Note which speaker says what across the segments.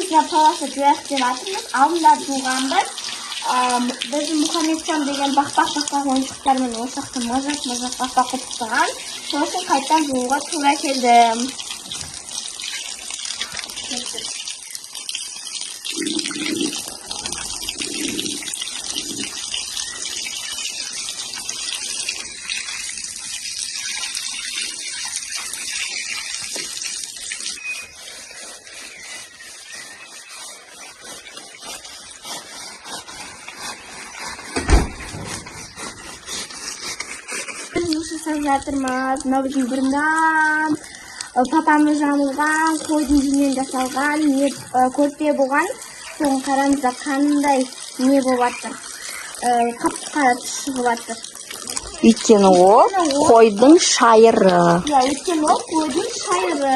Speaker 1: bizga palosa jo'yak deb atamiz. Avvallar bo'lganmiz. Biz Muhammadjon degan baqbaq o'yinchoqlar bilan o'saqda mazaq baqbaq qilib turgan. So'ng qaytadan bunga to'g'ri keldim. Жатырмыз. Мына біздің бұрыннан папамыз жамылған, қойдың жүнінен жасалған, көрпе болған. Соны қараңыздар қандай не болып жатыр. Қап-қара түс шығып жатыр.
Speaker 2: Өйткені ол қойдың шайыры.
Speaker 1: Өйткені ол қойдың шайыры.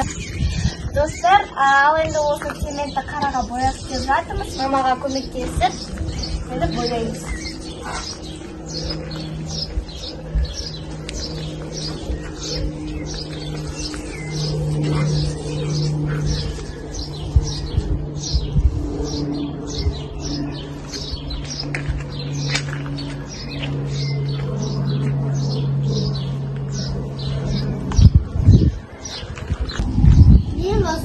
Speaker 1: Достар, ал енді осы цементті қараға бояп істеп жатырмыз. Мамаға көмектесіп, енді бояймыз.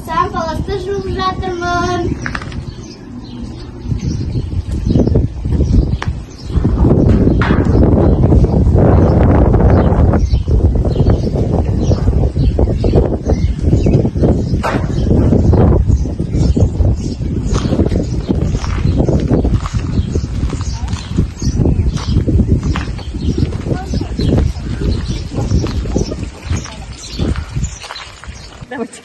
Speaker 1: Sen palasta жуып жатырмын. Давайте.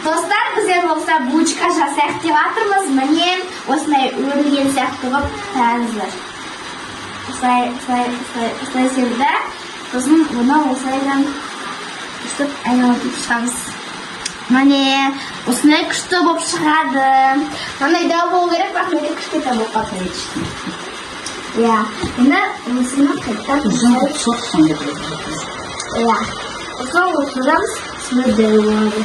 Speaker 1: Dostlar, biz endi bo'lsa buchka жасайық деп жатырмыз. Міне, осындай өрілген сияқты қылып тәрізлер. Осылай серді. Сосын бұны осылайдан үстіп айналып шығамыз. Міне, осындай күшті болып шығады. Мындай дәу болу керек, бірақ өте кішкентай болып қалды. Енді осыны қайттан
Speaker 2: Соқсан деп
Speaker 1: осыны отырамыз, осыны дәу болады.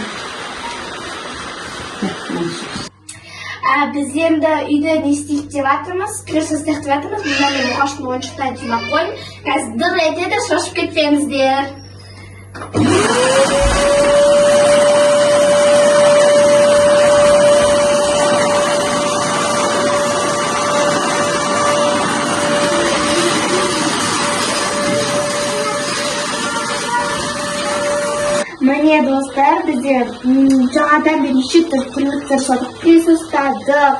Speaker 1: Biz endi uyda ne isteydik deb atırmız, kirasi isteydik deb atırmız. Bizden de muhaşlı oyuncuklarını jimab qo'ying. Қазір dır etedi, shoshib ketpangizlar. Mane dostlar, biz жаңадан beri неше түрлі күрліктер сатып кез ұстадық,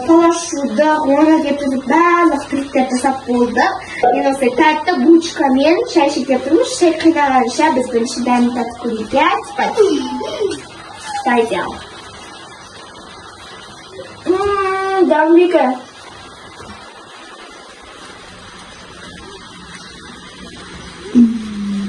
Speaker 1: талашудық, оны кептіріп барлық күрліктер жасап болдық. Мен осылай тәтті бучкамен шай шекеп тұрмыз. Шай қайнағанша біз бірінші дәмін татып көрейік. 5 Дәмдегі.